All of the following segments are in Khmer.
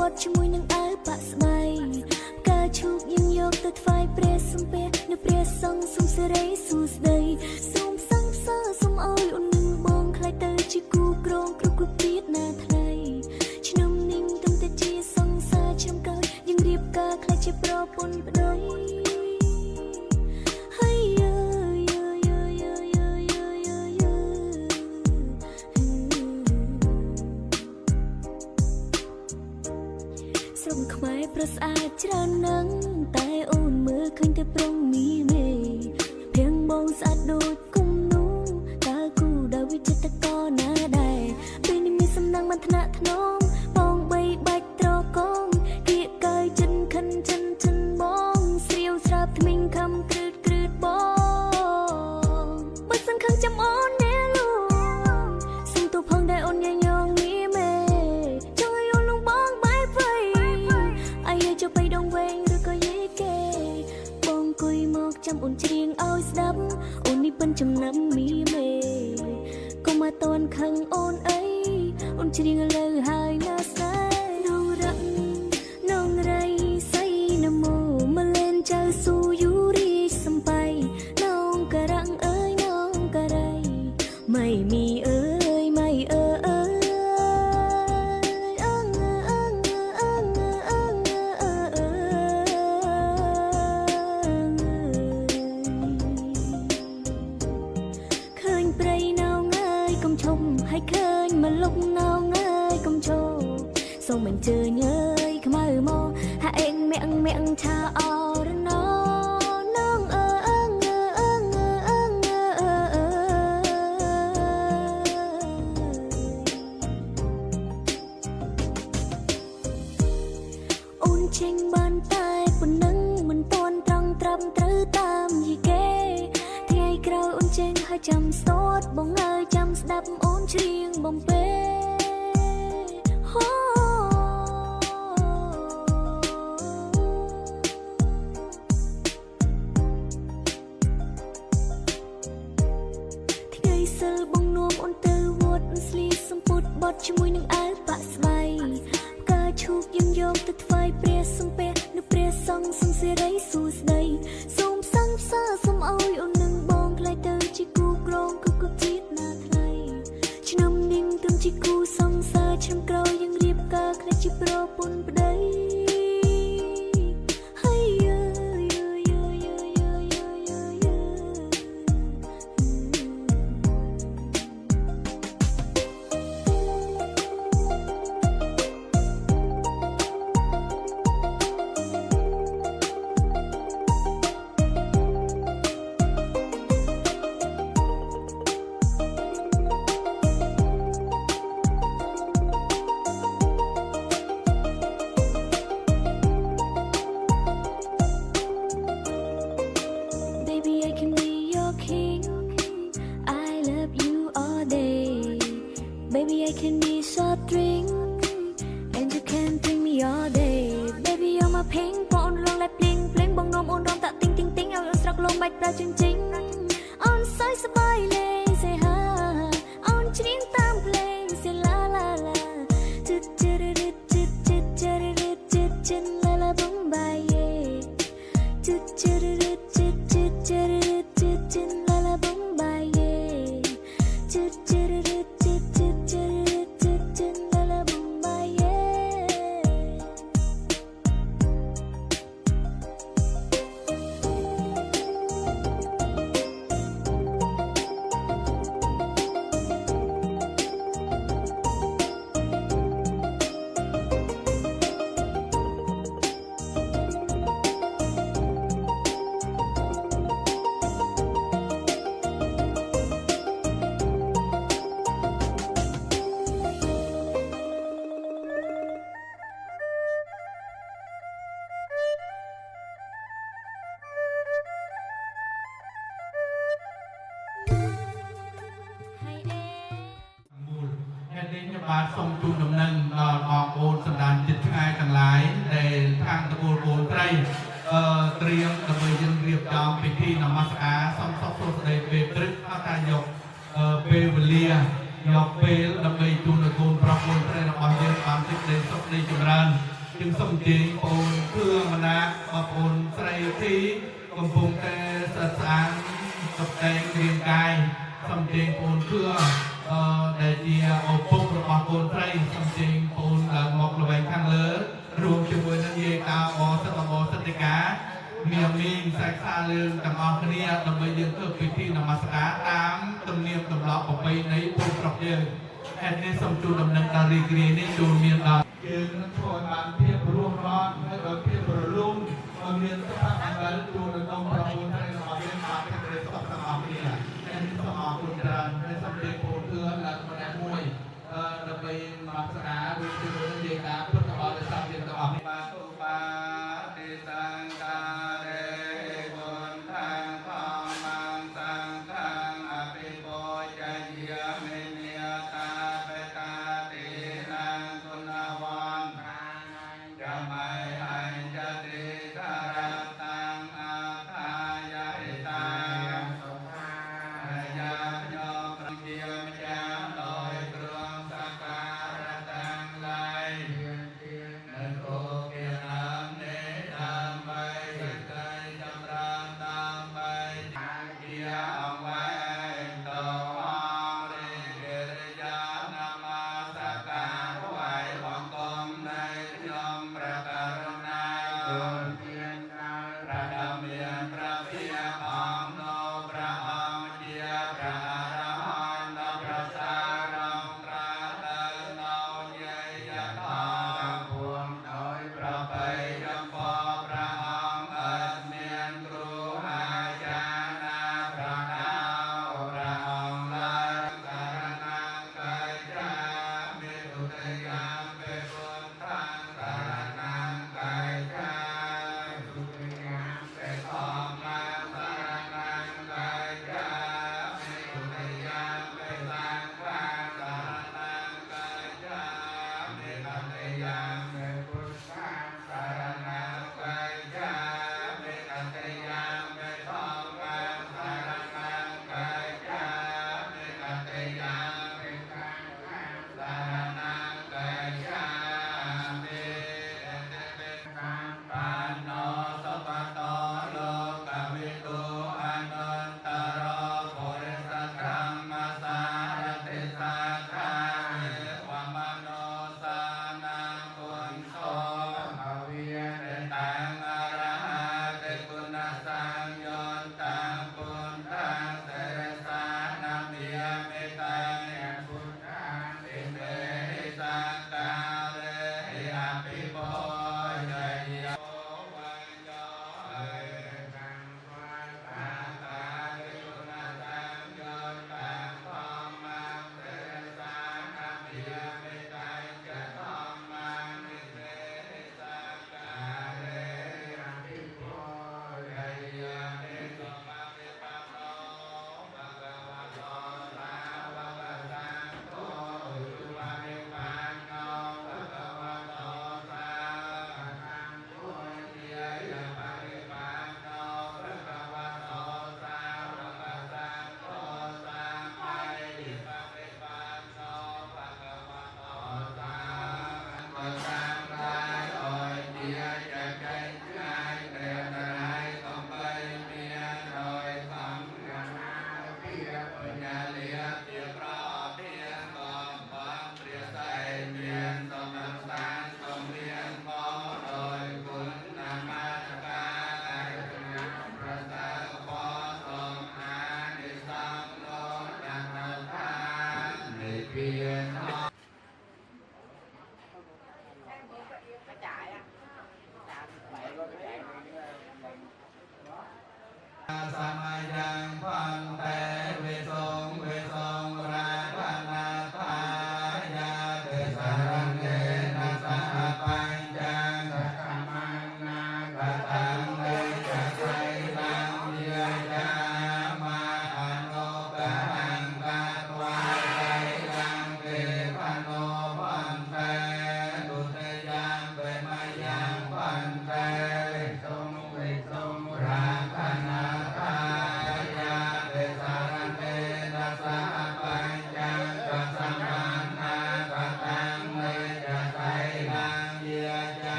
បត់ជាមួយនឹងអើបាក់ស្បៃការឈូកយើងយកទៅថ្វាយព្រះសំពះនៅព្រះសង្ឃសុំសេរីសួស្ដីសូមសង្ឃសើសូមអើយអូននឹងបងខ្លាចទៅជាគូក្រងគ្រប់ទៀតណាថ្លៃឆ្នាំនេះទំតែជាសង្សារឆ្នាំក្រោយយើងរៀបការខ្លាចជាប្រពន្ធប្តីស្រុកខ្មែរប្រស្អាតច្រើនណាស់តែអូនមើលឃើញតែប្រុងមីមេភៀងបងស្អាតដូចគុំនោះតើគូដល់វិចិត្រកោណាដែរពេលនេះមានសំណាងបានថ្នាក់ធ្នមបងបីបាច់ត្រកងគៀកកើចិនខិនចិនបងស្រាវស្រាប់ថ្មីងខំគ្រឺតបងបើសិនខឹងចាំអូនណែលូសុំទូផងដែរអូនញ៉ាំមីមេចង់ឲ្យអូនលងបងបាយវៃអាយចុះបីដងវែងឬក៏យេគេបងគួយមកចាំអូនច្រៀងឲ្យស្ដាប់អូននេះពិនចំណាំមីមេកុំមកតន់ខឹងអូនអីអូនច្រៀងលើហើយណាស្នេហ៍នងរឹកនងរៃសៃនមោមកលេនចៅស៊ូយូរីសំបៃនងការ៉ាំងអើយនងការ៉ៃไม่มีเอ้ยไม่ឃើញព្រៃណៅងាយកុំឈប់ឲ្យឃើញមកលុកណៅងាយកុំឈប់សូមអញ្ជើញអើយខ្មៅមកហាអេងមាក់ឆាអរណោចេញបានតែប៉ុណ្ណឹងមិនតន់ត្រង់ត្រាប់ត្រូវតាមយីគេថ្ងៃក្រោយអូនចេញហើយចាំស្ទតបងអើយចាំស្ដាប់អូនច្រៀងបំពេថ្ងៃសិលបងនាំអូនទៅវត្តស្លៀកសំពត់បត់ជាមួយនឹងអាវបាក់ស្បៃឈូកយើងយកទៅថ្វាយព្រះសំពះនៅព្រះសង្ឃសុំសេរីសួស្ដីសូមសង្ឃសើសូមអើយអូននឹងបងខ្លាចទៅជាគូក្រងគ្រប់ជាតិណាថ្លៃឆ្នាំនេះទំជាគូសង្សារឆ្នាំក្រោយយើងរៀបការខ្លាចជាប្រពន្ធប្តីBaby, I can be short drink and you can drink me all day. Baby, you're my pink, bọn long lại bling bling, bong nom ôn đom tạ ting ting ting, ao sọc lông bạch ra chinh chinh. On soi sắp bay lên, say ha, on chinh tam lên, say la la la. Chit chit chit chit chit chit chit chit la la bong bay yeah. Chit chit chit chit chit chit chit la la bong bay yeah. Chit chitបាទសូមជូនដំណឹងដល់បងប្អូនសម្ដានចិត្តឆ្ងាយទាំងឡាយដែលខាងតកូលកូនត្រីត្រៀមដើម្បីយើងរៀបចំពិធីនមស្ការសូមសុខសួស្តីពេលព្រឹកអត់ថាយកពេលវេលាយកពេលដើម្បីជូនដល់កូនប្រុសកូនស្រីរបស់យើងបានសេចក្តីសុខ ในจำรันจึงสมจริงโอนเครื่องมนามาโอนใส่ที่กำปงแต่สัตว์สารตกแต่งเรียงกายสมจริงโอนเครื่องได้เจียเอาปุ๊บระบาดโอนใส่สมจริงโอนหลังหมอกระแวงข้างเลือรวมจำนวนนักเรียนตาอสตบสติกาเมียมิงใส่ซาเลืองต่างอคเนียดำไปยืนเพื่อพิธีนมัสการตามตำเนียมตำราออกไปในภูมิปรับยืนแอนนี้สมจูดำเนินการรีกรีนี่จูเมียนดายืนนั้นช่วยบางเพียบร่วมร้อนให้บางเพียบประลุ่มบางเรียนสภาพอันนั้นจูนดงประมูลให้สมาเรียนมาเป็นเรื่องสับสมาเนียแอนนี้สมาคุณจรันให้สำเร็จโพเพื่อนและมาแนมวยดำไปมัสการวิจิตรเดียร์พุทธบาลสามเดือนต่อไปมาตุปาติสังกาเรบุญทางทองมังสังฆังอภิโภจยามิเนียตาเปตาตินังคุณวันจะไม่ให้จะติสารัตังอาทายาหิตังยาโยมเดียมจามโดยเครื่องสักการะตั้งหลาย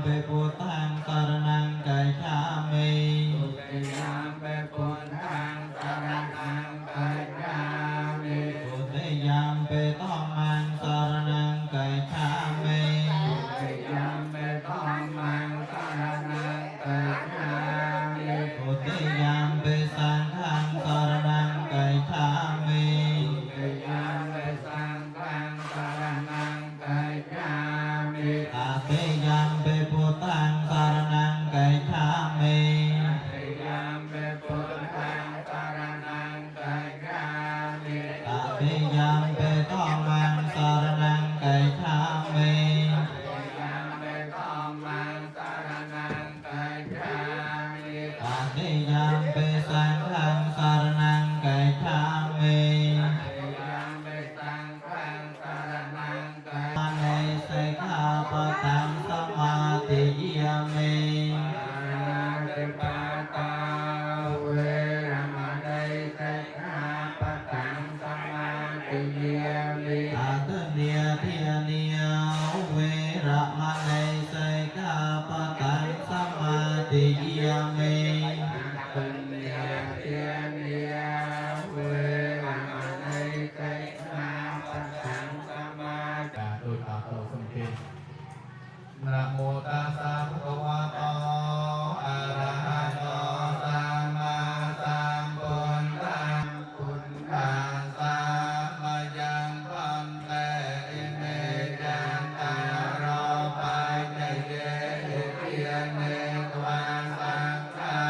เปปุตังสารนังกัจฉามิ ทุติยามเปปุถังสรณังกัจฉามิ ทุติยามเปธัมมังสารนังกัจฉามิ ทุติยามเปธัมมังสรณังกัจฉามิ ทุติยามเปสังฆังสารนังกัจฉามิ ทุติยามเปสังฆังสรณังกัจฉามิ ตติยามเปปุตังสารนังกัจฉามิ ทุติยามเปปุถังสรณังกัจฉามิ ตติยามเปธัมมังสารนังกัจฉามิ ทุติยามเปธัมมังสรณังกัจฉามิ ตติยามเปสังฆังสารนังกัจฉามิ ทุติยามเปสังฆังสรณังกัจฉามิ มาในสิกขาปะทังสมาธิยามิ ติปาตาเวรมณีสิกขาปะทังสมาธิยามิ อาตเนียเทียเนียเวระมะในสิกขาปะทังสมาธิยามิ ปุญญาเทียนยาเวรมณีสิกขาปะทังสมาธิ โดยอาโตสมเด็จนะโมตัสสะภะคะวะโตอะระหะโตสัมมาสัมพุทธัสสะพุทธัสสะมะยังพันเตอิเมจันตารโรปัจเจเยอิเทียเนตวาสังฆา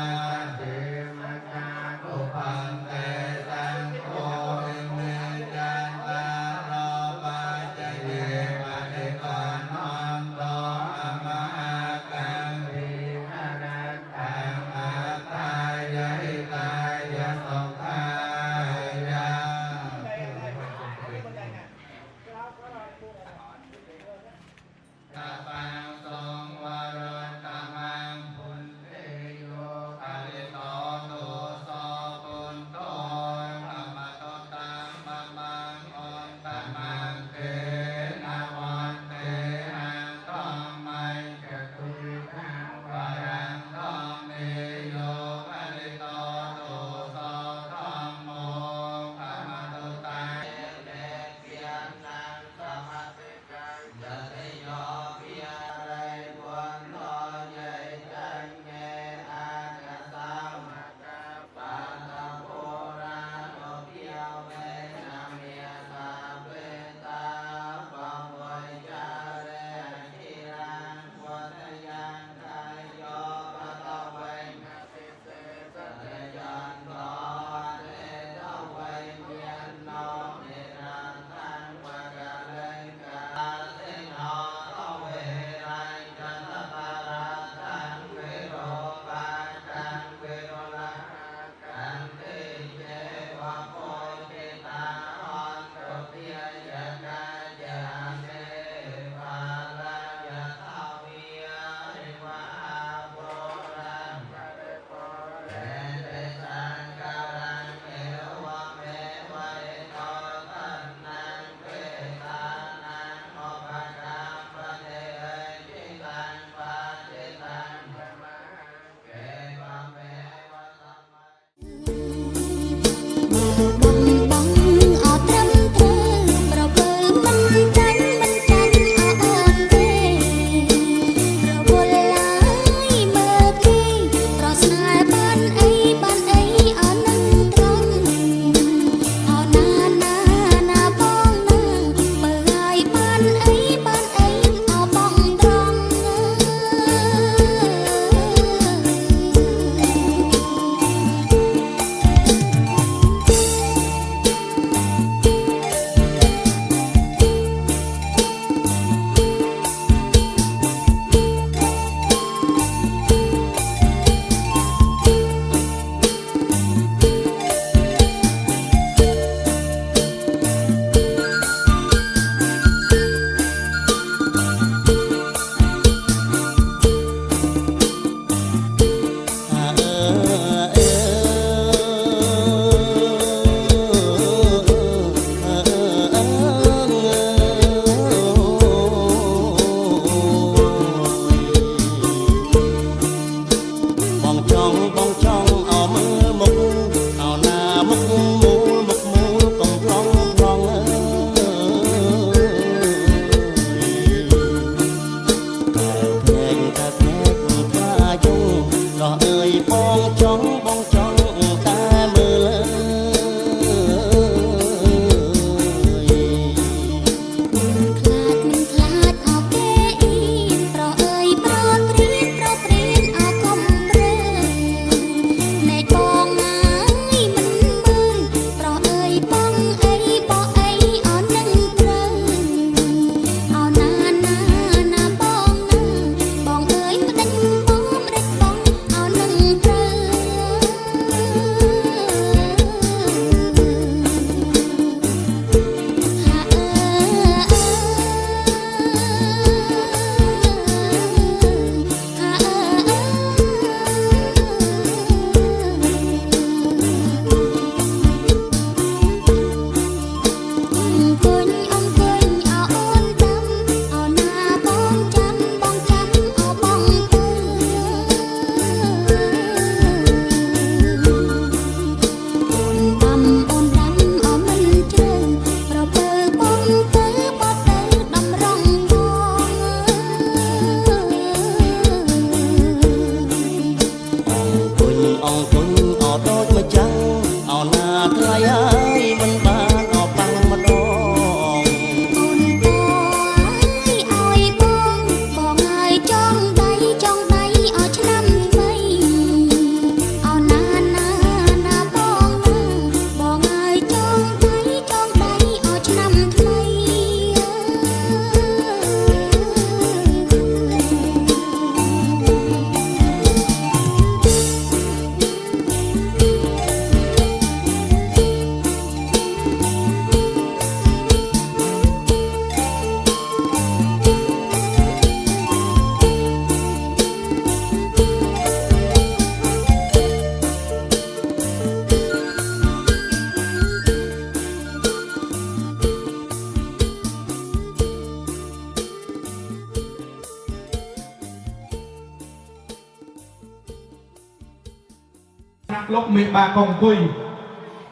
Trạc lúc mẹ bà còn quỳ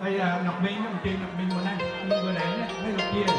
đây là nọc mình nọc trên nọc mình một này mình vừa đánh hay nọc kia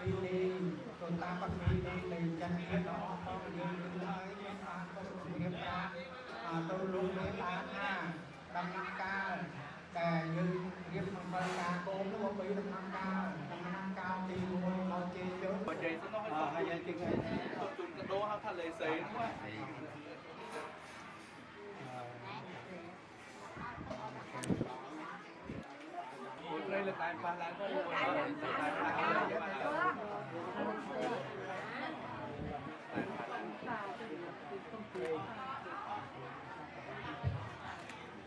ini tentang pemilihan ini jangan kita orang yang berlai yang atau sebagainya atau lupa tanah dan nakal kayak yang dia memperkaya kau itu apa itu nakal dan nakal di rumah mau cedok. Vậy nó nói hay vậy chứ cái chúng cái đố hát lệ sấy đúng không? Đây là tài phá lại thôi.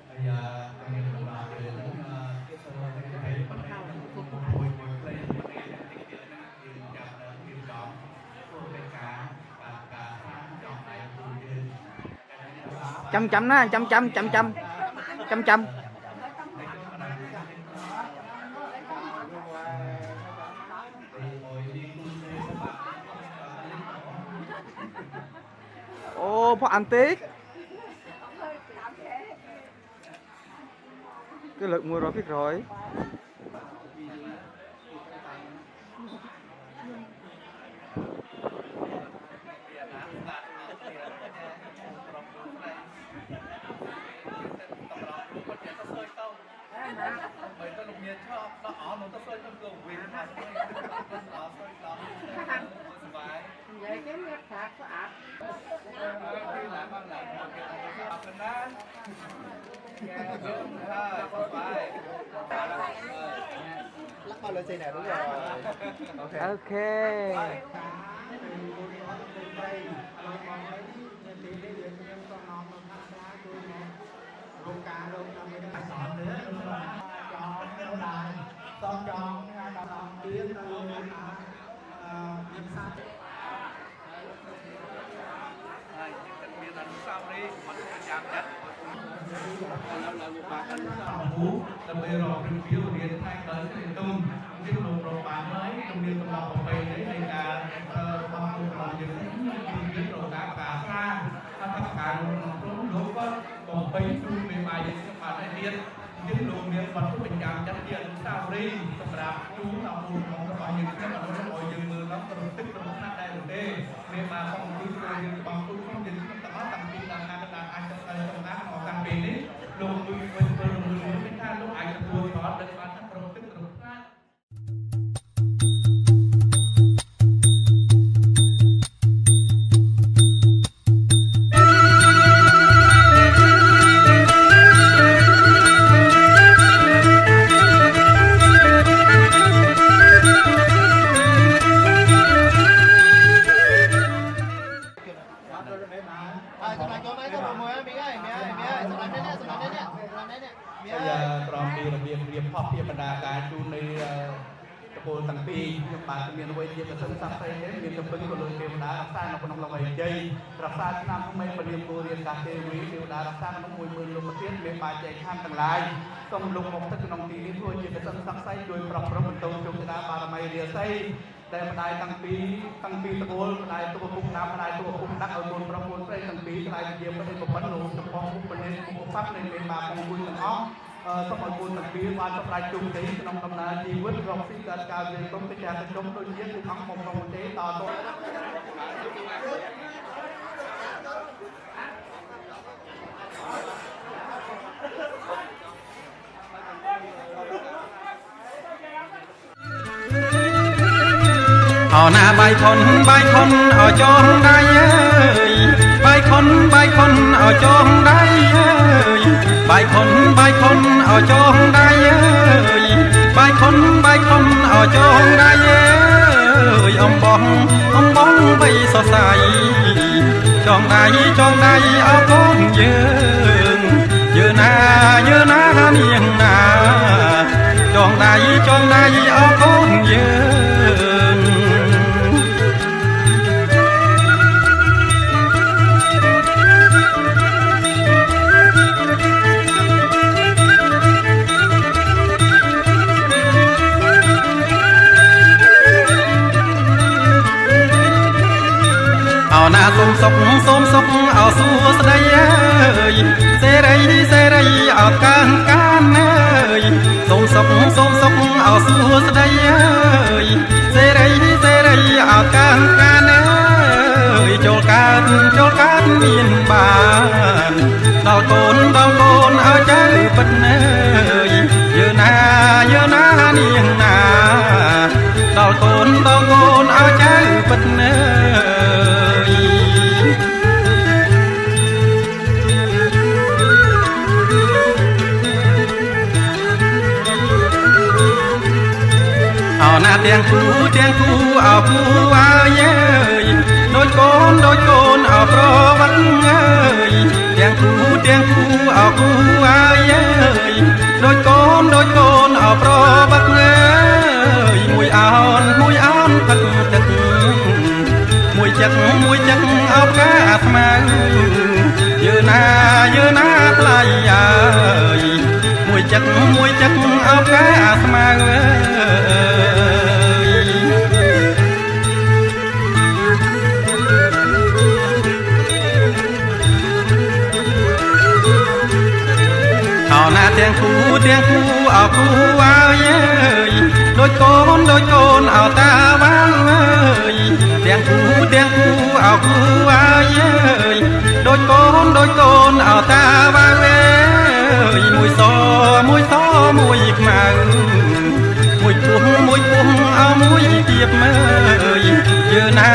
Bây giờ anh em cùng làm về những cái vấn đề hồi đây chấm chấm đó chấm chấm chấm chấm chấm chấm ô phó ăn tiếc cái lực mua rồi biết rồi Lắc lên xe này đúng rồi. ok Đặc biệt là phiếu điện thay tới thành công cái lục đồ bán mới trong điện tổng hợp về đấy là bằng lục đồ những cái đồ cả xa tất cả lục có còn bay chung về bài những các bạn đại điện những lục điện vật của mình làm chất điện sao đi tập đạp chú là một trong các bạn những cái mà nó gọi dừng mưa lắm rồi tích rồi nó đây rồi đây nên mà không cứ rồi bằng tôi không dừng nó tỏ tầm tin là ai trong cái họ càng về đấy lục mình mình tha lúc ai cũng vui đó để bạn thắp rồi tích rồi ra ពលទាំងពីរខ្ញុំបាទមានអ្វីជាប្រសិទ្ធស័ក្តិសិទ្ធិមានទំពឹងក៏លើទេវតារក្សានៅក្នុងលោកអីជ័យរក្សាឆ្នាំថ្មីពលាមគូរៀនកាទេវីទេវតារក្សាក្នុង10000លោកប្រធានមានបាចែកខាងទាំងឡាយសូមលុបមកទឹកក្នុងទីនេះធ្វើជាប្រសិទ្ធស័ក្តិសិទ្ធិដោយប្រព្រឹត្តបន្ទោជោគជតាបារមីរាសីដែលម្ដាយទាំងពីរតកូលម្ដាយទុកពុកណាម្ដាយទុកពុកដាក់ឲ្យកូនប្រុសកូនស្រីទាំងពីរខ្លាយជាប្រតិបត្តិលោកចំពោះឧបនិស្សឧបបត្តិនៃមានបាពងគុណទាំងអស់សូមឲ្យគុណទាំងពីរបានសម្រេចជោគជ័យក្នុងដំណើរជីវិតរកស៊ីកើតការវិគុំទៅចាស់ទៅជុំដូចជាទូអង្គមកក្នុងប្រទេសតទៅអោណាបាយខុនអោចងដៃអើយបាយខុនអោចងដៃអើយបាយខុនអោចងដៃអើយបាយខុនអោចងដៃអើយអំបងបីសរសៃចងដៃអោកូនយើងណានាងណាចងដៃអោកូនយើងអោណាសូមសុខអោសួស្ដីអើយសេរីអោកានអើយសូមសុខអោសួ ពិតអើយយើណានាងណាដល់កូនឲ្យចៅពិតអើយអោណាទាំងគូអោគូអើយដូចកូនអោប្រវត្តិអើយទាំងគូអោគូអើយដូចកូនអោប្រវត្តិអើយមួយអោនផឹកទឹកមួយចិត្តអោផ្កាស្មៅយើណាថ្លៃអើយមួយចិត្តអោផ្កាស្មៅទាំងគូអោគូអើយដូចកូនអោតាវាងអើយទាំងគូអោគូអើយដូចកូនអោតាវាងអើយមួយសមួយខ្មៅមួយពុះអោមួយទៀបមើយយើណា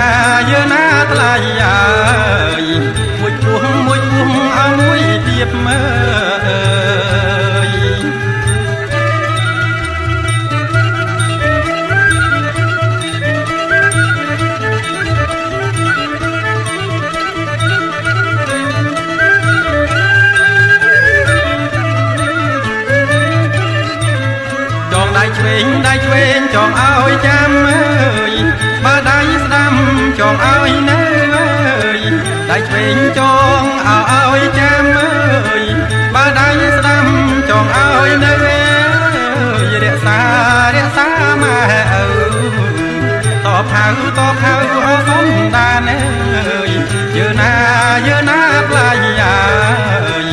ថ្លៃអើយមួយពុះអោមួយទៀបមើដៃឆ្វេងចងឲ្យចាំអើយបើដៃស្ដាំចងឲ្យនៅអើយដៃឆ្វេងចងឲ្យចាំអើយបើដៃស្ដាំចងឲ្យនៅអើយរក្សាម៉ែឪតបហៅអសំដានអើយយើណាផ្លាយអើយ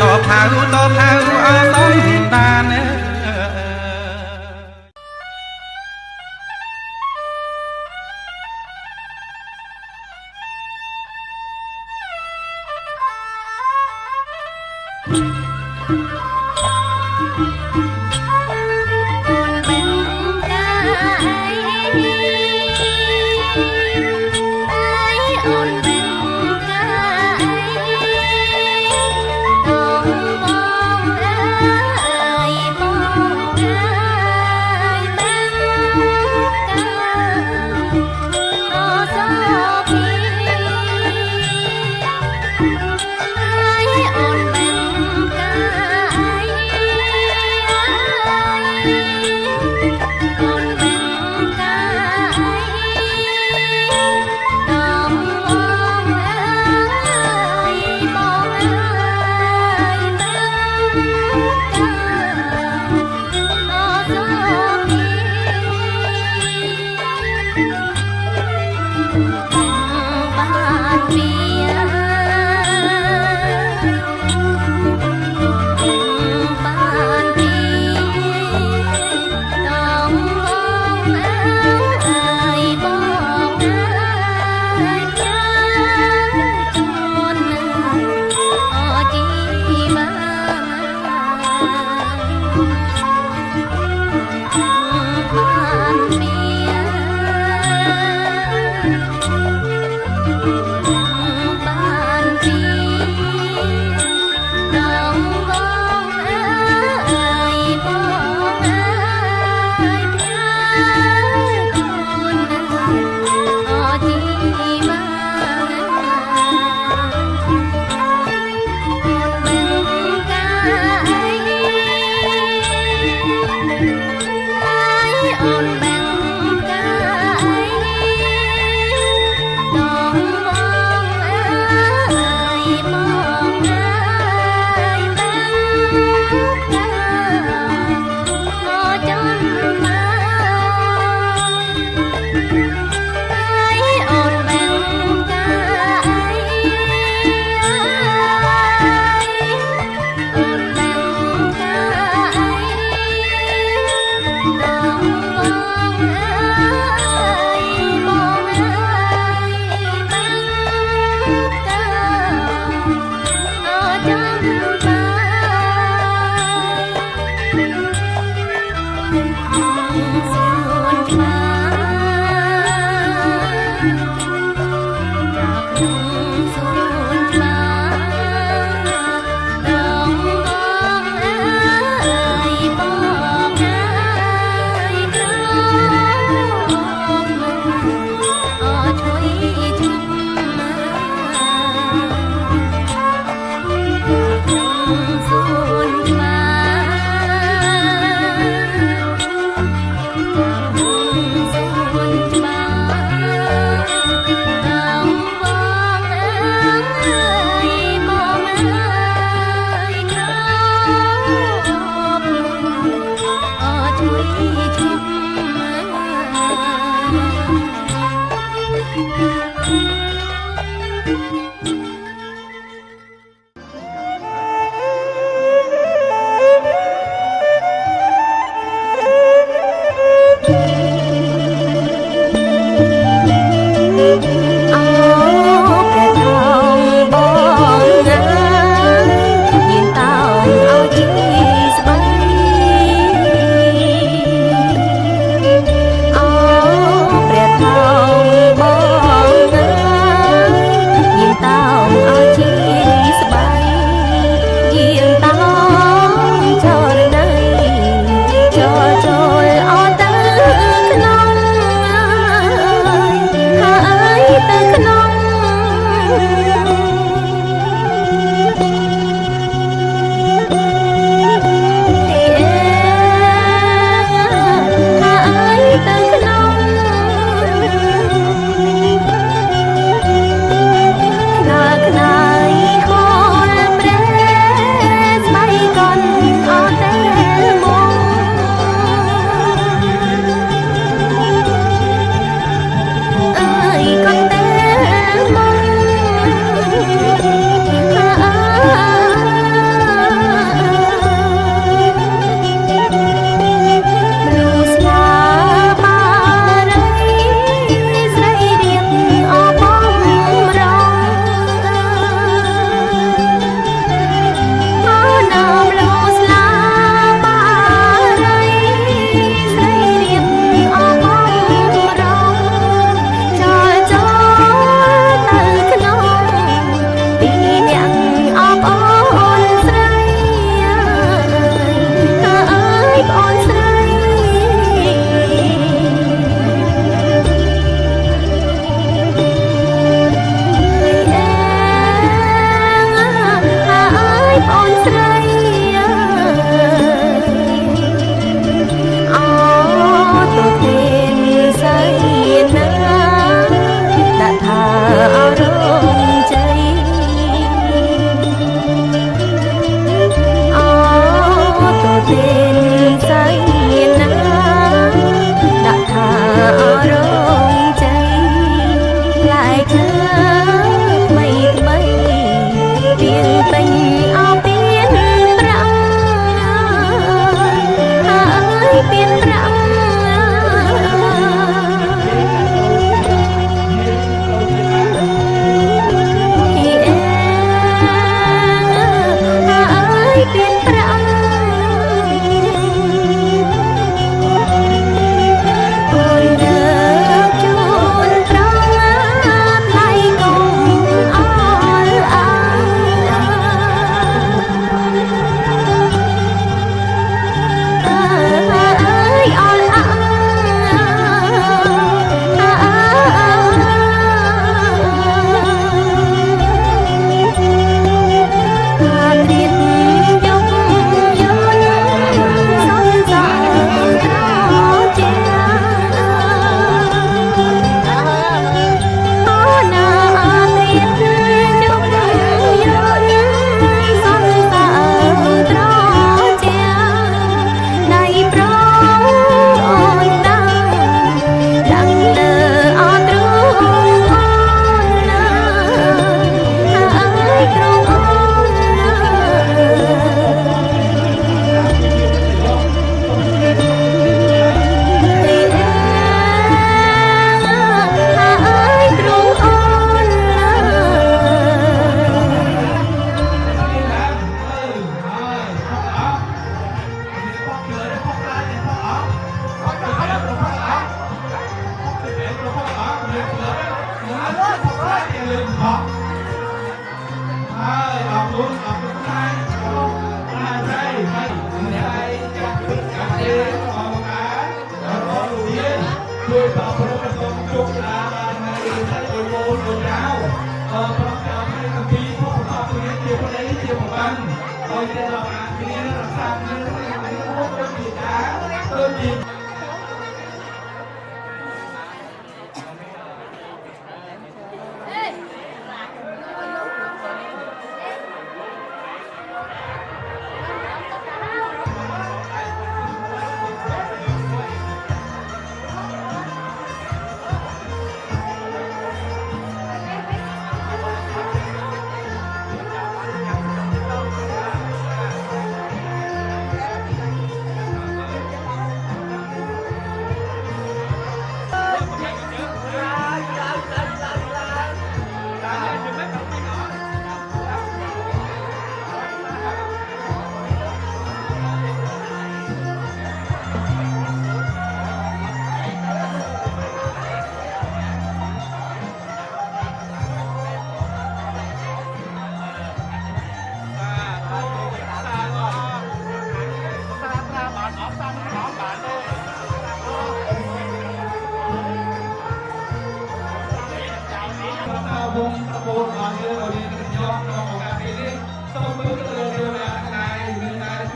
តបហៅអសំដានអូន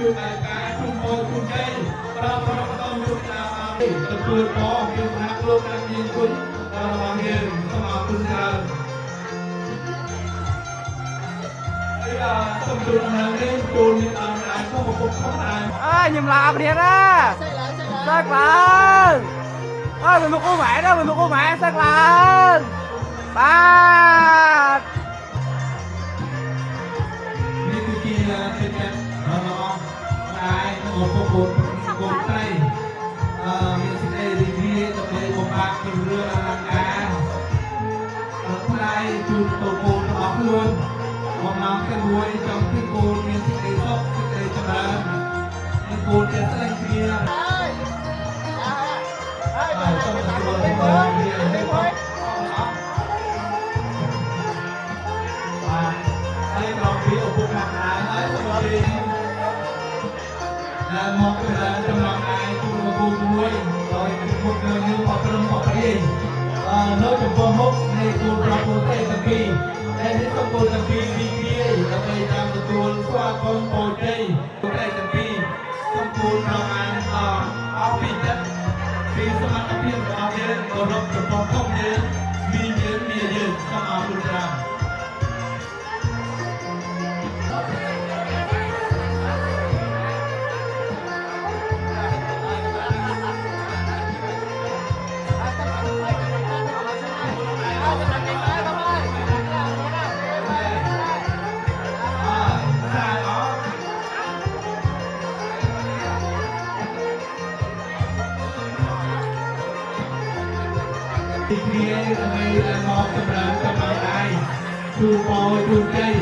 ជួយអាការជុំពោជុំជ័យប្រប្រតំយុទ្ធនាទទួលផងយើងណាលោកណាមានគុណរបស់យើងសូមអរគុណច្រើនសូមជូនដល់នេះជូននេះដល់អាយសូមប្រពុកផងអាយ ខ្ញុំឡាគ្នាណាសើកឡើងmình một cô mẹ đó mình một cô mẹ sើកឡើងបាទ នេះគឺជាកិច្ចការរបស់អាយរបស់ពុកកូនត្រីមានសេចក្តីរីករាយដើម្បីបំផាក់គ្រឿងអលង្ការថ្លៃជូនទៅកូនរបស់ខ្លួនបំណងទាំងមួយចង់ឲ្យកូនមានសេចក្តីសុខសេចក្តីចម្រើននិងកូនទាំងស្រីគ្នាសូមទទួលបានវានេះផងហើយរំពីឪពុកម្ដាយហើយសូមពីដែលមកពីចំណងឯងជួបគូមួយដោយពុកនៅនឹងប្រព្រឹត្តប្រព្រឹត្តនៅចំពោះមុខនៃគូប្រពន្ធទាំងពីរដែលនេះក៏គូទាំងពីររីករាយដើម្បីតាមទទួលស្វាគមន៍ពរជ័យគូទាំងពីរសូមគូប្រមាណអស់ពីចិត្តពីសមត្ថភាពរបស់យើងគោរពចំពោះពុកយើងមានយើងសូមអរគុណច្រើនទីគ្រាដើម្បីមកសម្រាប់កម្លាំងដៃជួបពោជួបជ័យ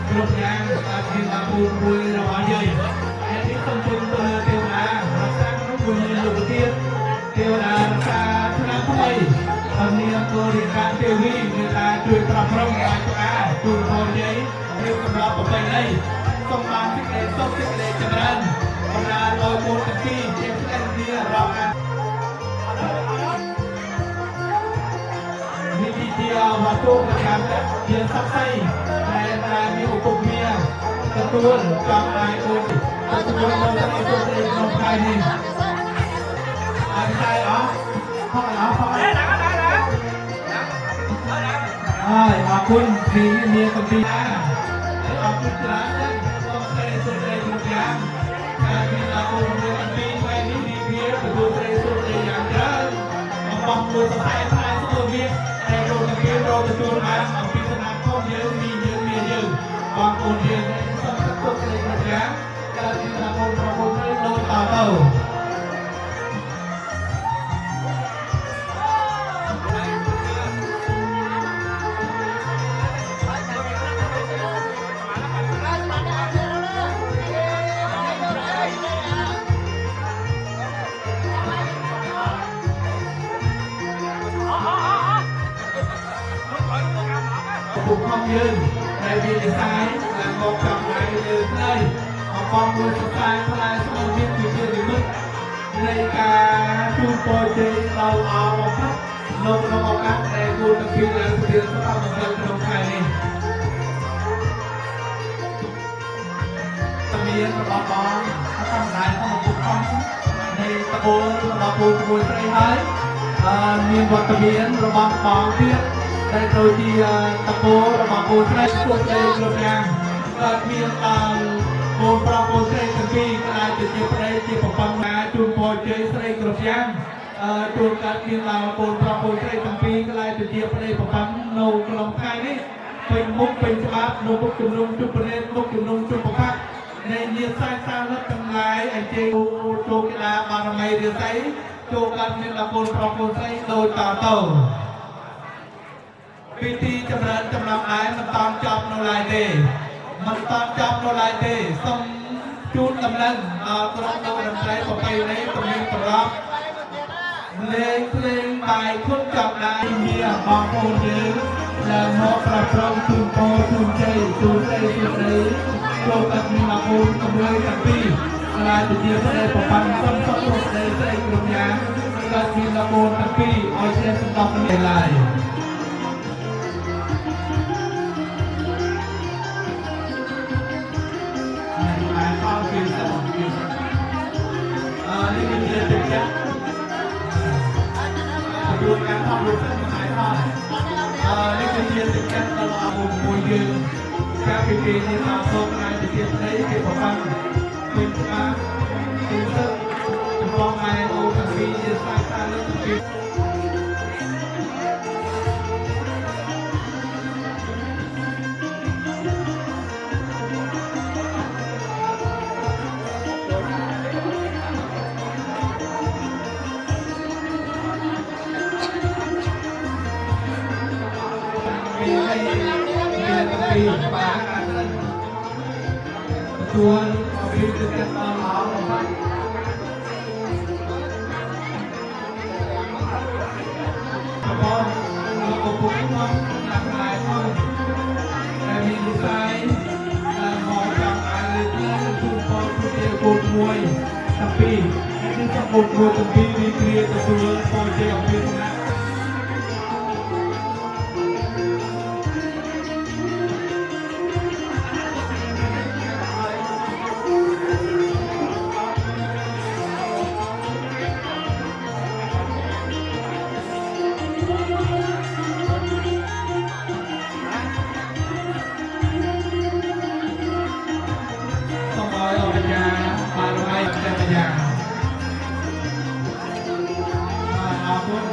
គ្រប់យ៉ាងតាមជាអាពូមួយរបស់យើងហើយនេះសូមជូនទៅទេវតារក្សាក្នុងពុញលោកទៀតទេវតារក្សាឆ្នាំថ្មីអនាគតរិកាទេវីមានការជួយប្រព្រឹត្តឲ្យស្អាតជួបពោជ័យរៀបសម្រាប់ប្រពៃណីសូមបានសេចក្តីសុខសេចក្តីចម្រើនបណ្ដាលឲ្យគូទាំងពីរជាស្នេហ៍គ្នារាប់អានជាវត្ថុប្រចាំជាស័ក្តិសិទ្ធិដែលមានឧបមាទទួលចង់ឲ្យគុណទទួលមកទៅក្នុងថ្ងៃនេះអរគុណអស់ផងអស់ផងហើយអរគុណពីមានកំពីណាអរគុណច្រើនណាស់បងស្រីសុរីគ្រប់យ៉ាងដែលមានអរគុណមានអំពីថ្ងៃនេះនេះវាទទួលស្រីសុរីយ៉ាងច្រើនបងមួយសប្តាហ៍ផ្សាយសុខភាពដែលរកពីរកទទួលបានអំពីសមាគមយើងមានយើងបងប្អូនយើងសូមទុកលេខម្យ៉ាងដែលជាសមាគមប្រពន្ធដូចតទៅពុកផងយើងដែលមាននិស័យដែលមកចង់ឲ្យយើងនេះអបអរមួយសរសើរផ្លែស្មោះមានជានិមិត្តនៃការជួបពរជ័យដល់អរបំផុតនៅក្នុងឱកាសដែលគូទាំងពីរឡើងស្រៀងស្ដាប់បង្កើតក្នុងថ្ងៃនេះមានរបស់បងធម្មតាของពុកផងនៃតកូលរបស់ពូមួយស្រីហើយមានវត្តមានរបស់បងទៀតដែលដូចជាតកូលរបស់ពូស្រីពួកស្រីគ្រប់យ៉ាងកើតមានដល់កូនប្រុសកូនស្រីទាំងពីរក្លាយទៅជាប្តីជាប្រពន្ធការជួបពរជ័យស្រីគ្រប់យ៉ាងជួនកាត់មានដល់កូនប្រុសកូនស្រីទាំងពីរក្លាយទៅជាប្តីប្រពន្ធនៅក្នុងថ្ងៃនេះពេញមុខពេញច្បាប់នៅមុខជំនុំជុំប្រេតមុខជំនុំជុំប្រកាសនៃញាតិសាស្ត្រសាលិតទាំងឡាយអញ្ជើញចូលកីឡាបារមីរាសីចូលកាត់មានដល់កូនប្រុសកូនស្រីដូចតទៅពិធីចម្រើនចំណងឯមិនតាន់ចប់នៅឡើយទេមិនតាន់ចប់នៅឡើយទេសូមជូនដំណឹងដល់ក្រុមតន្ត្រីប្រពៃណីទំនៀមទម្លាប់លេងភ្លេងបាយខុនចំដៃមានបងប្អូនយើងដែលមកប្រព្រឹត្តជូនពរជូនជ័យជូនស្រីជូនស្រីចូលកាត់មានបងប្អូនកម្រិតទាំងពីរក្លាយទៅជាស្រីប្រពន្ធសុំសុខស្រីស្រីគ្រប់យ៉ាងកាត់មានបងប្អូនទាំងពីរឲ្យចេះស្ដាប់គ្នាឡើយពី xong rồi sân mà hãy thôi đi cái tiền thì chắc là một mùi dương các cái kỳ như là không ai thì tiền đấy cái khó khăn mình mà mình sân con ai đâu thằng vì như sai ta lên thằng vì vì bà cả thân tuôn vì thực hiện tao áo và phát con nó cũng không làm lại thôi tại vì sai là họ chẳng ai lên chung con chung tiêu cột mùi tapi itu tak cột mùi tapi di kia tu con chơi ở bên này Hãy subscribe cho kênh Ghiền Mì Gõ để không bỏ lỡ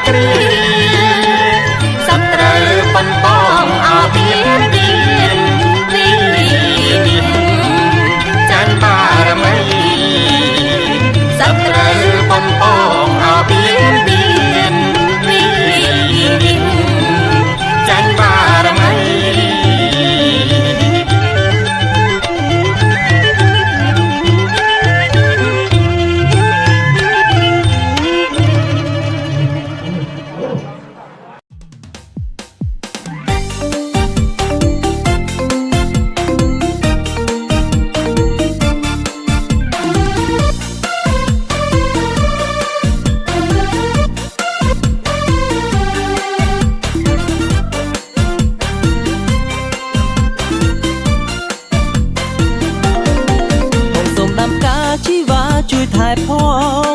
គ្រាសត្រូវប៉ុនបងអោបៀនបៀនវិនិច្ឆ័យបារមីសត្រូវប៉ុនបងអោបៀនបៀនវិនិច្ឆ័យបារមី ផ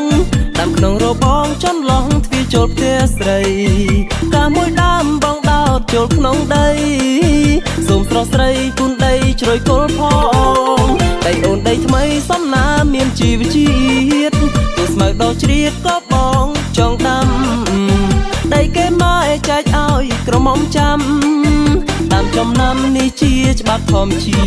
ងដាំក្នុងរបងចន្លងទ្វារចូលផ្ទះស្រីកាមួយដើមបងដោតចូលក្នុងដីសូមស្រស់ស្រីគុណដីជ្រោយគល់ផងដីអូនដីថ្មីសំណាមានជីវជាតិទោះស្មៅដល់ជ្រៀតក៏បងចង់ដាំដីគេមកចែកឲ្យក្រមុំចាំតាមចំណាំនេះជាច្បាប់ធម្មជា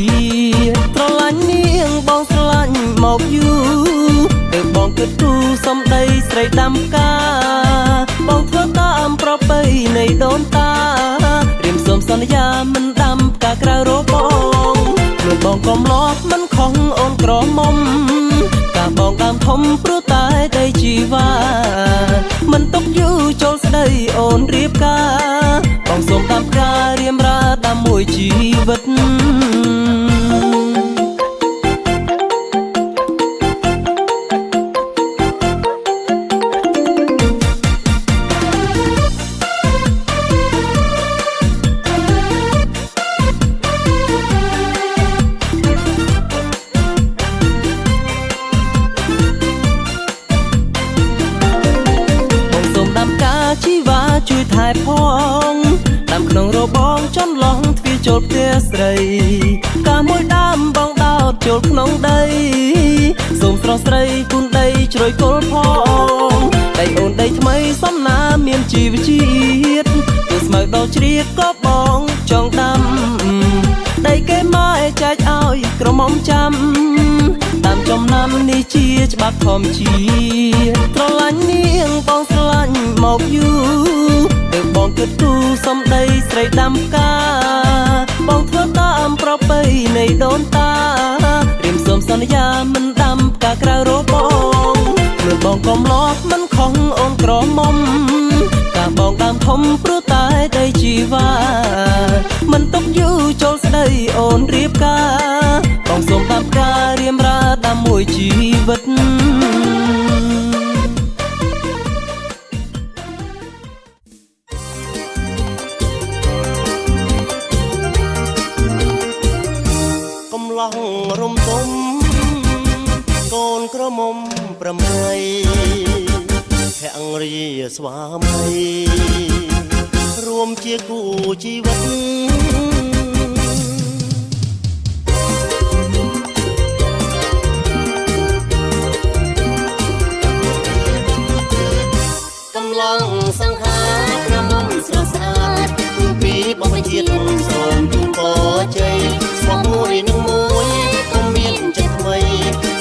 តិស្រឡាញ់នាងបងស្រឡាញ់មកយូរទើបបងគិតគូរសំដីស្រីដាំផ្កាបងធ្វើតាមប្រពៃនៃដូនតារៀមសូមសន្យាមិនដាំផ្កាក្រៅរបងខ្លួនបងកុំលាប់មិនខំអូនក្រមុំការបងដើមធំព្រោះតែដីជីវ៉ាមិនຕົកយូរចូលស្ដីអូនរៀបការបងសូមតាមការរៀមរាតាមមួយជីវិតជួយថែផងដាំក្នុងរបងចន្លងទ្វារចូលផ្ទះស្រីកាមួយដើមបងដោតចូលក្នុងដីសូមស្រស់ស្រីគុណដីជ្រោយគល់ផងដីអូនដីថ្មីសំណាមានជីវជាតិទោះស្មៅដល់ជ្រៀតក៏បងចង់ដាំដីគេមកចែកឲ្យក្រមុំចាំតាមចំណាំនេះជាច្បាប់ធម្មជាតិស្រឡាញ់នាងបងស្រឡាញ់មកយូរទើបបងគិតគូរសំដីស្រីដាំផ្កាបងធ្វើតាមប្រពៃនៃដូនតារៀមសូមសន្យាមិនដាំផ្កាក្រៅរបងខ្លួនបងកុំលាប់មិនខំអូនក្រមុំការបងដើមធំព្រោះតែដីជីវ៉ាមិនຕົកយូរចូលស្ដីអូនរៀបការបងសូមតាមការរៀមរាតាមមួយជីវិតកំឡោះរំទុំកូនក្រមុំប្រមៃភរិយាស្វាមីរួមជាគូជីវិតកំឡុងសង្ខារក្រមុំស្រស់ស្អាតគឺពីបងជាតិសូមជូនពរជ័យស្វមួយនឹងមួយកុំមានចិត្តថ្មី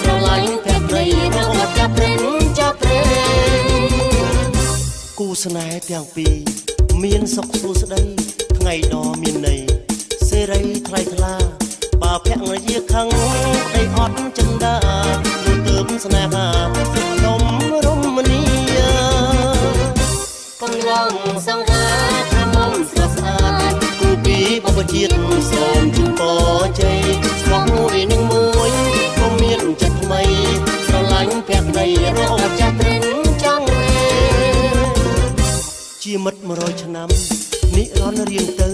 ស្រឡាញ់ភក្តីរកចាប់ព្រេងចាប់ព្រេងគូស្នេហ៍ទាំងពីរមានសុខសួស្តីថ្ងៃដ៏មានន័យសេរីថ្លៃថ្លាបើភរិយាខឹងប្តីអត់ចិន្តានោះទើបស្នេហាសុខដុមរមនីកំឡុងសង្ខារក្រមុំស្រស់ស្អាតគូពីបបជាតិសូមជូនពរជ័យស្វះមួយនឹងមួយកុំមានចិត្តថ្មីស្រឡាញ់ភក្តីរកចាប់ព្រេងចង់រេជាមិត្ត100ឆ្នាំនិរន្តរ៍រៀងទៅ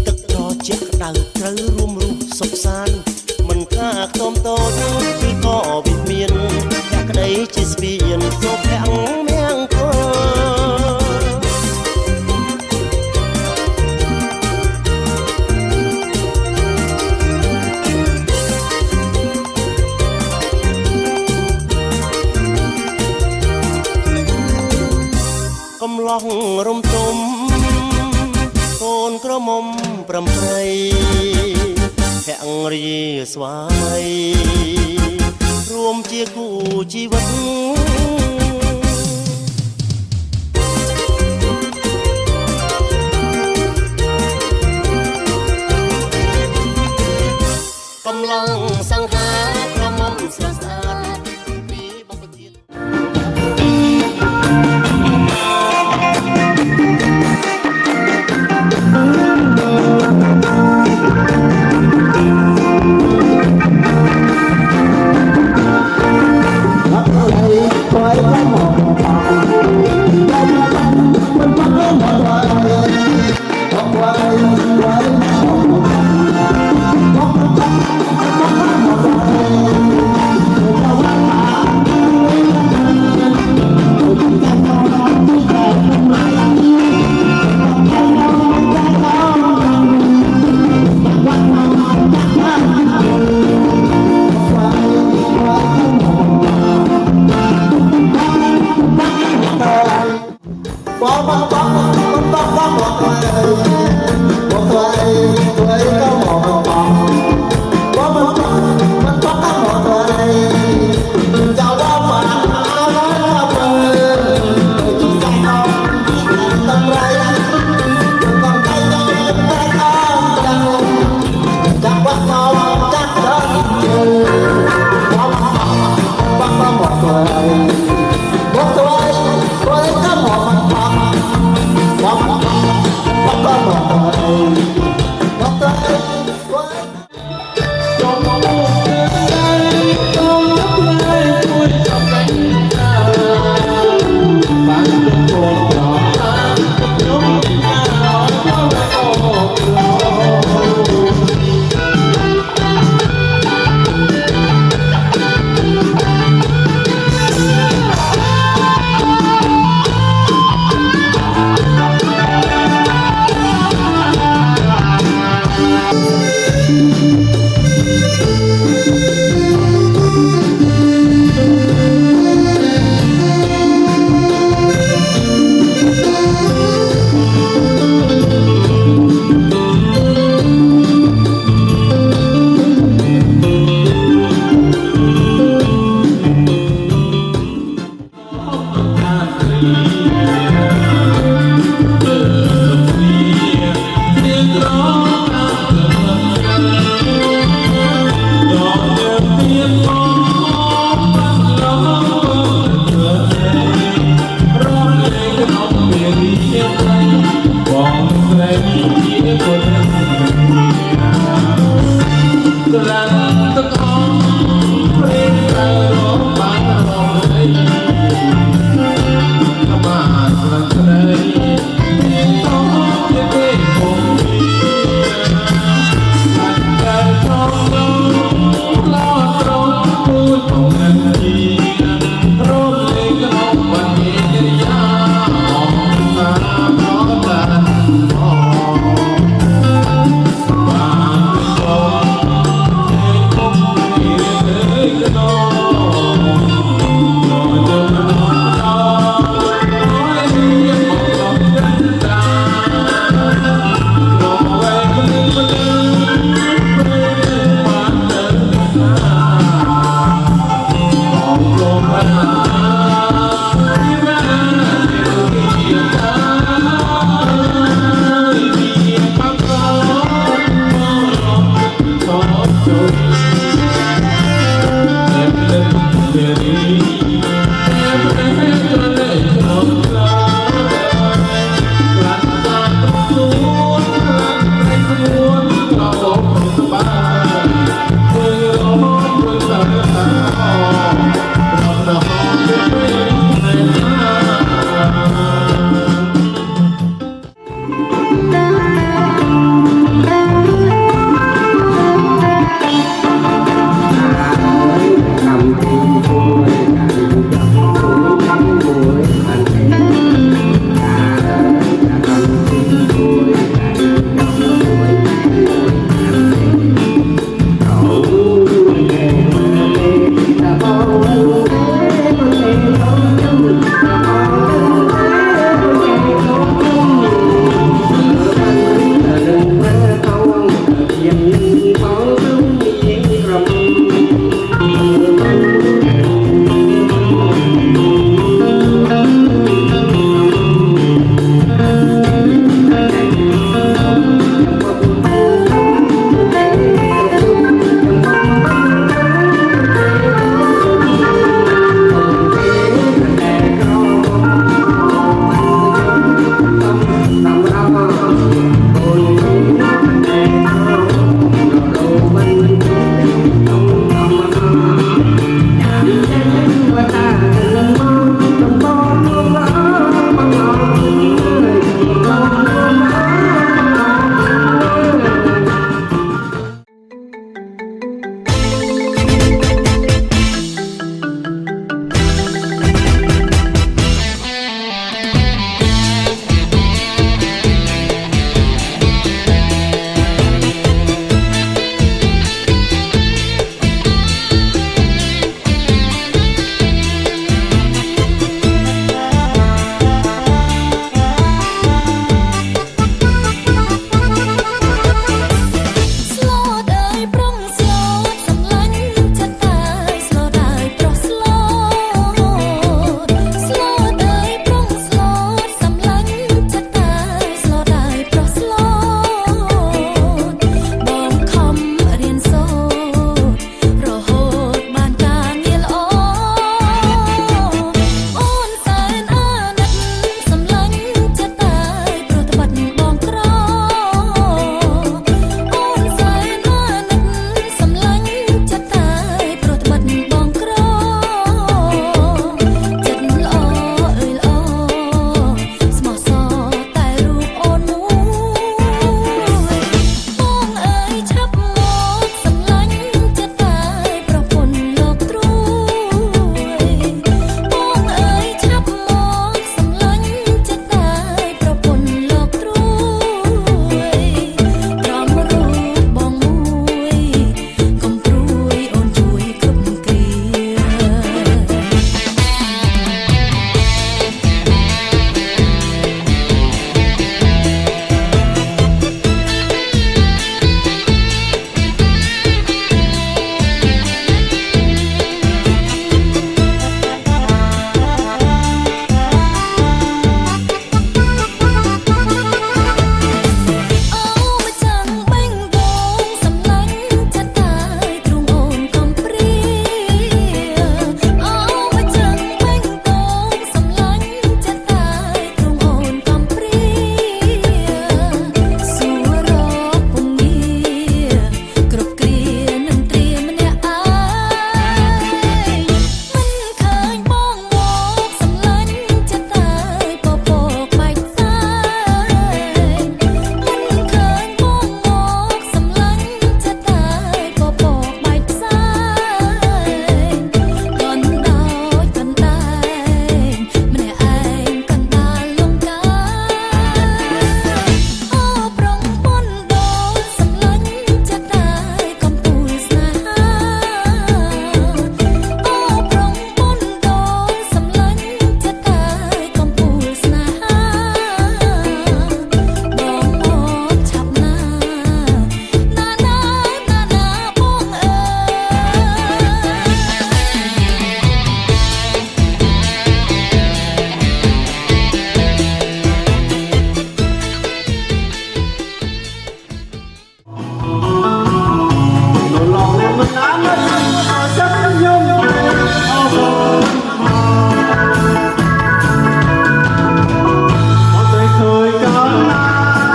ទឹកត្រជាក់ក្តៅត្រូវរួមរស់សុខសាន្តមិនថាខ្ទមតូចឬក៏វិមានភក្តីជាស្ពានសុភ័ក្រមង្គលកំឡោះ ស់រំទុំកូនក្រមុំប្រំប្រៃភរិយាស្វាមីរួមជាគូជីវិតកំឡុងសង្ហាក្រមុំស្រស់ស្អាតពីបបជាតិ ក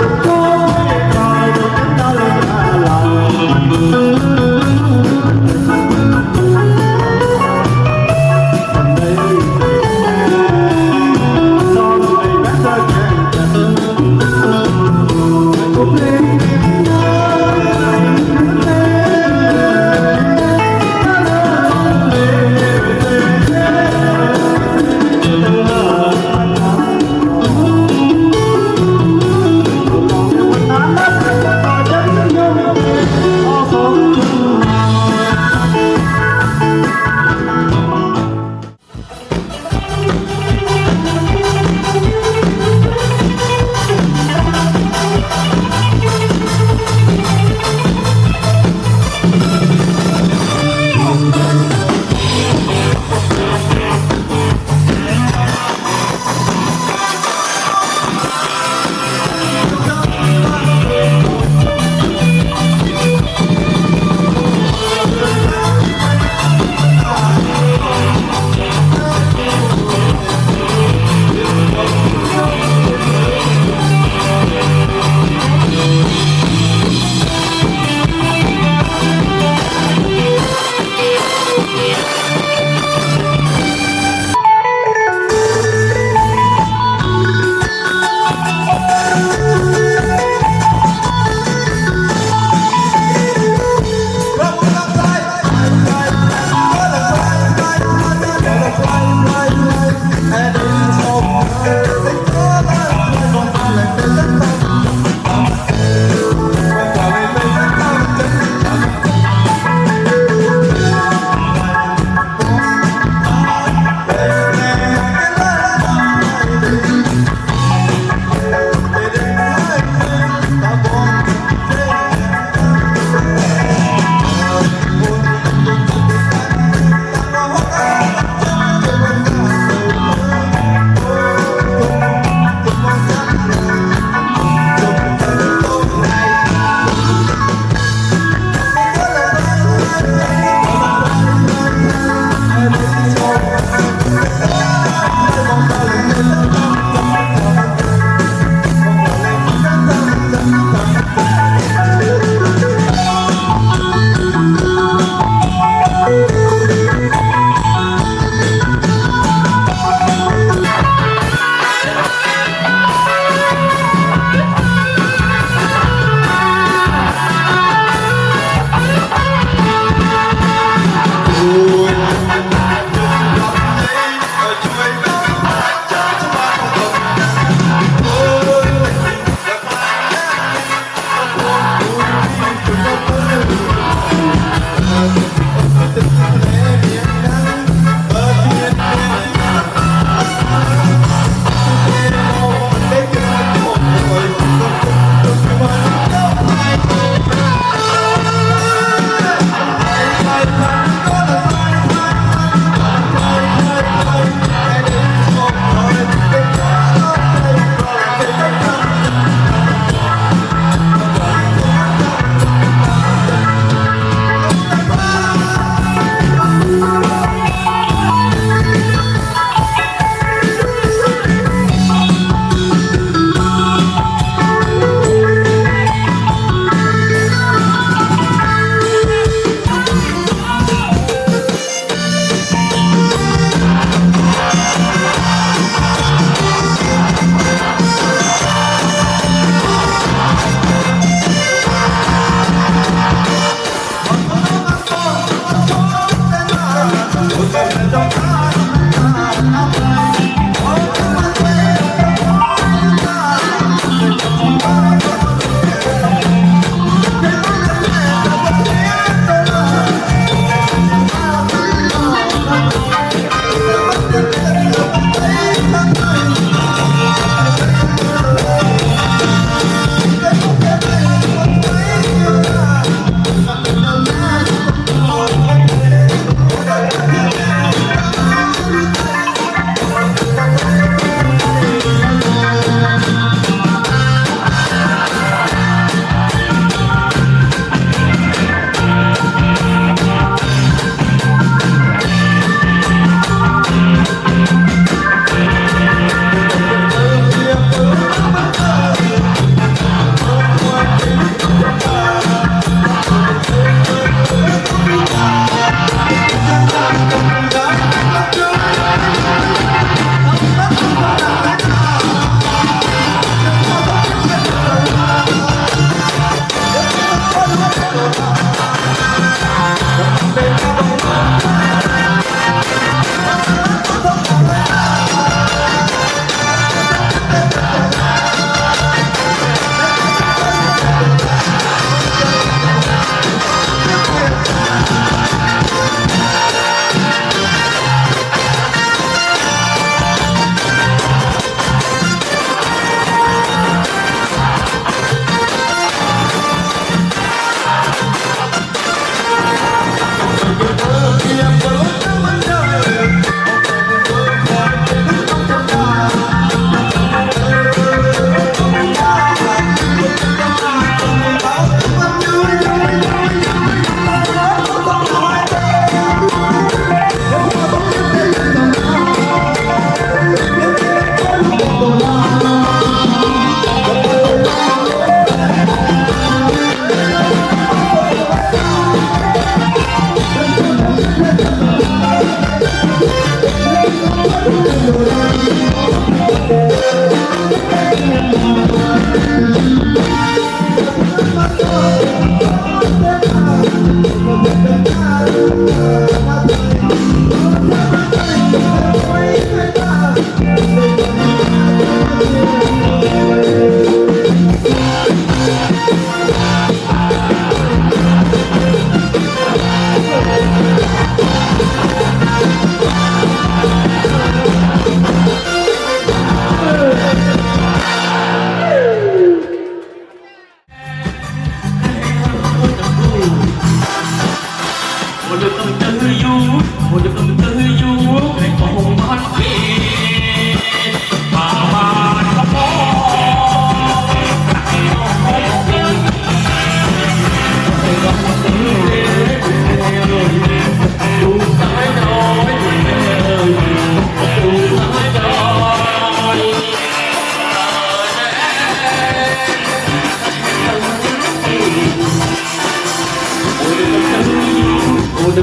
Hãy subscribe cho kênh Ghiền Mì Gõ để không bỏ lỡ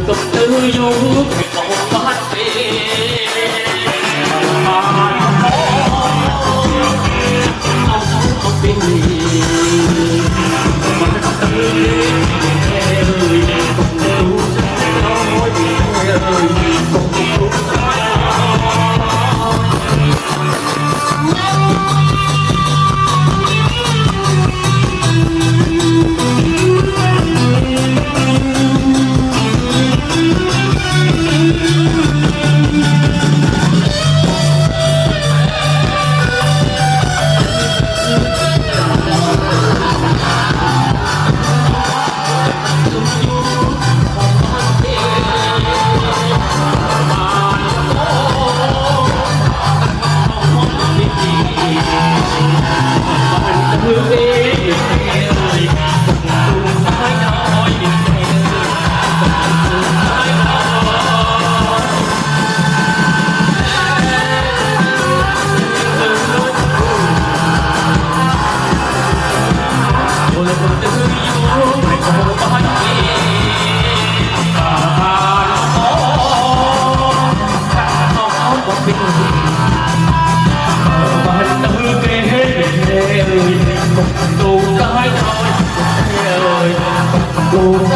tục tư du một bát về ông bên lì mà tư ơi cùng tu nói ơi cùng tu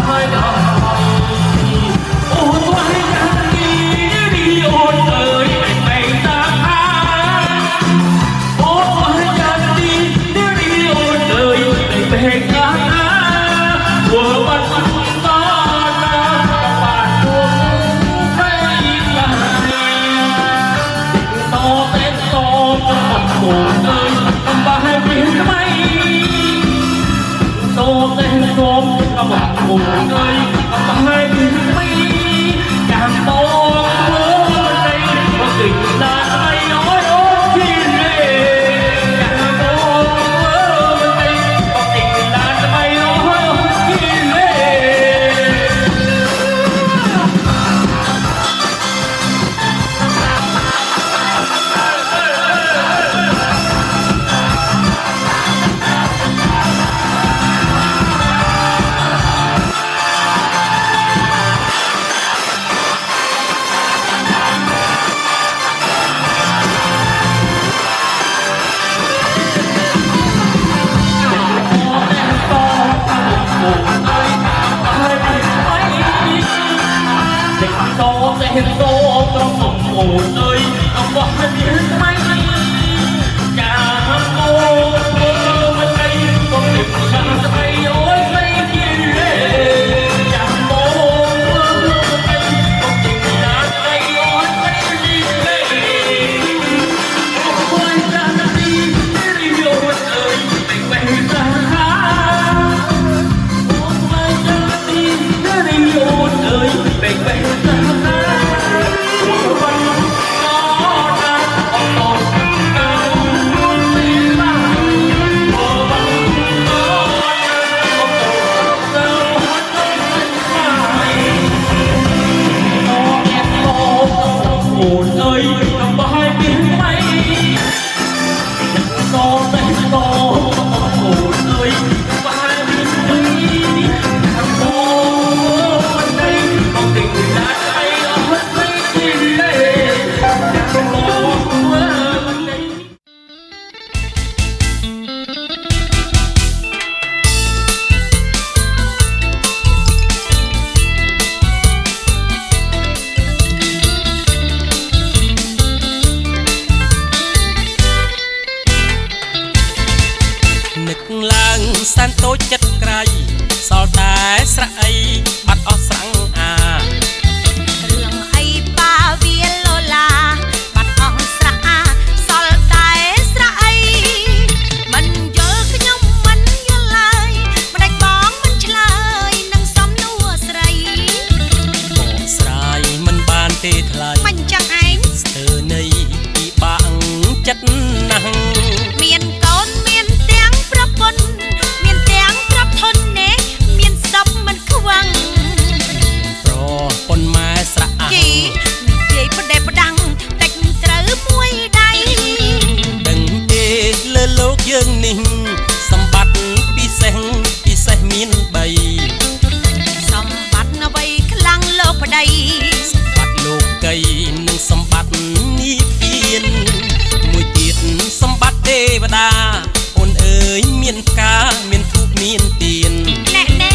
ยเมียนกาเมียนทุกเมียนเตียนแน่แน่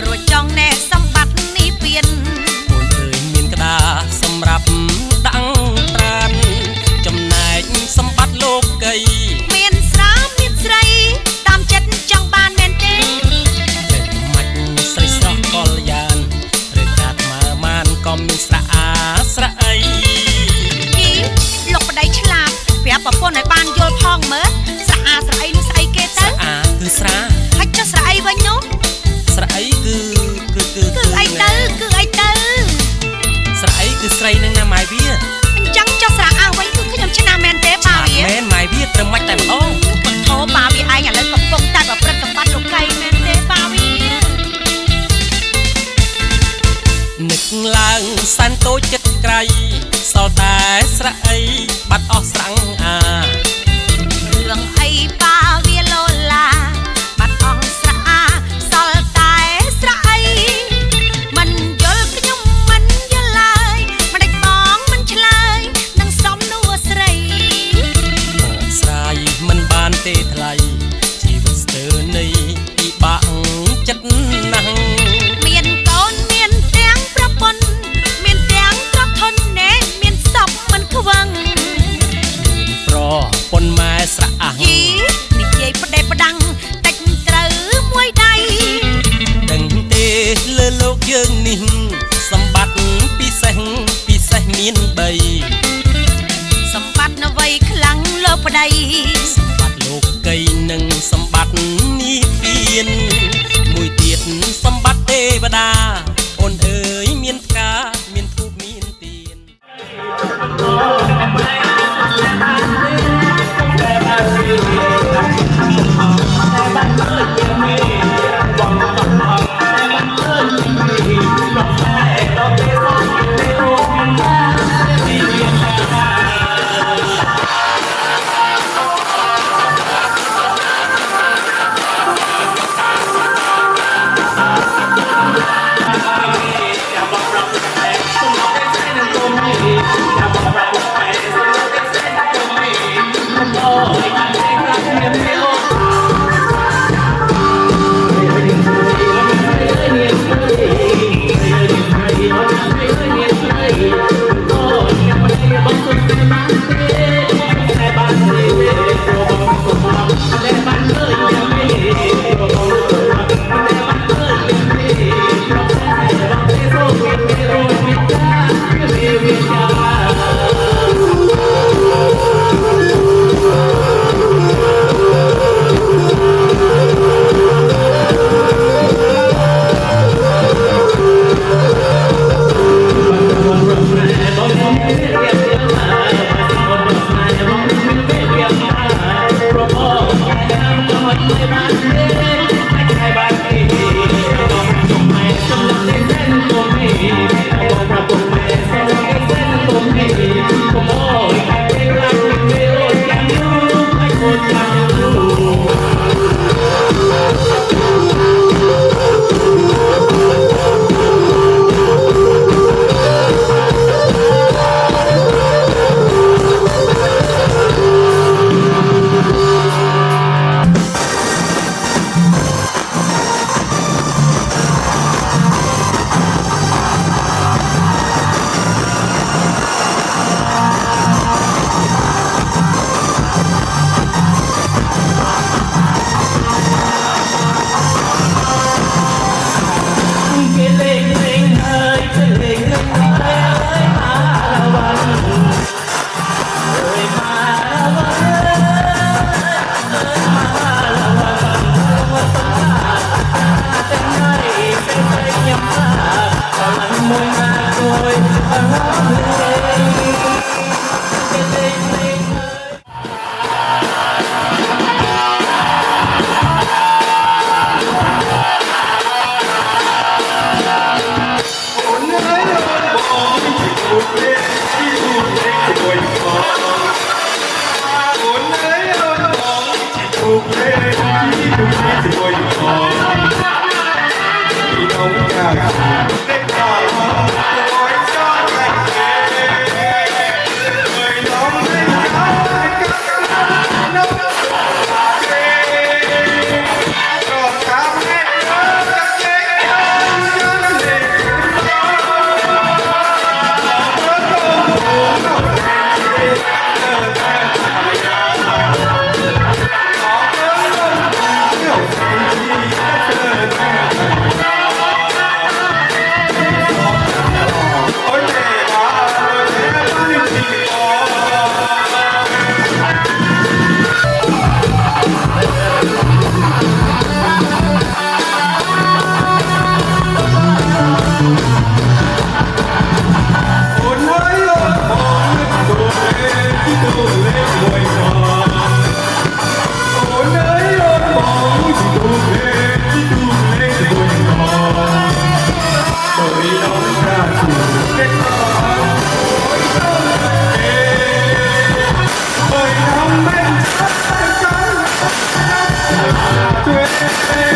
รัวจองแน่สมบัตินี่เปลี่ยนអូនអើយមានក្តារសម្រាប់ដាំងត្រានចំណែកសម្បត្តិលោកីមានស្រាមានស្រីតាមចិត្តចង់បានមែនទេមិនស្រីស្រស់កលយ៉ាងឬកាត់មើម៉ានក៏មានស្រអាស្រអីយីលោកប្តីឆ្លាតប្រាប់ប្រពន្ធឲ្យបានយល់ផងមើលស្រអាស្រអីនោះស្អីគេទៅស្រអាគឺស្រាហើយចុះស្រអីវិញនោះស្រអីគឺអីទៅស្រអីគឺស្រីនឹងណាម៉ៃវាអញ្ចឹងចុះស្រអាវិញគឺខ្ញុំឆ្នាំមែនទេប៉ាវាមែនម៉ៃវាត្រឹមមិនតែម្ដងពុទ្ធោប៉ាវាឯងឥឡូវកំពុងតែប្រព្រឹត្តសម្បត្តិលោកីមែនទេប៉ាវានឹកឡើងសែនតូចចិត្តក្រៃសល់តែស្រអីបាត់អស់ស្រងអារឿងអីប៉ាវាលោឡាបាត់អស់ស្រអាសល់តែស្រអីមិនយល់ខ្ញុំមិនយល់ឡើយមិនដេចបងមិនឆ្លើយនឹងសំនួរស្រីបងស្រាយមិនបានទេថ្លៃជីវិតស្ទើរនៃពិបាកចិត្តណាស់មានកូនមានទាំងប្រពន្ធមានទាំងទ្រព្យធនណែមានសពមិនខ្វឹងប្រពន្ធម៉ែស្រអះយីនិយាយផ្ដេផ្ដាំងតិចត្រូវមួយដៃដឹងទេលើលោកយើងនេះសម្បត្តិពិសេសមាន3សម្បត្តិនវ័យខ្លាំងលើប្តីសម្បត្តិលោកីនិងសម្បត្តិនេះពៀនមួយទៀតសម្បត្តិទេវតាអូនអើយមានផ្កាមានធូបមានទៀន Hãy subscribe cho kênh Ghiền Mì Gõ để không bỏ lỡ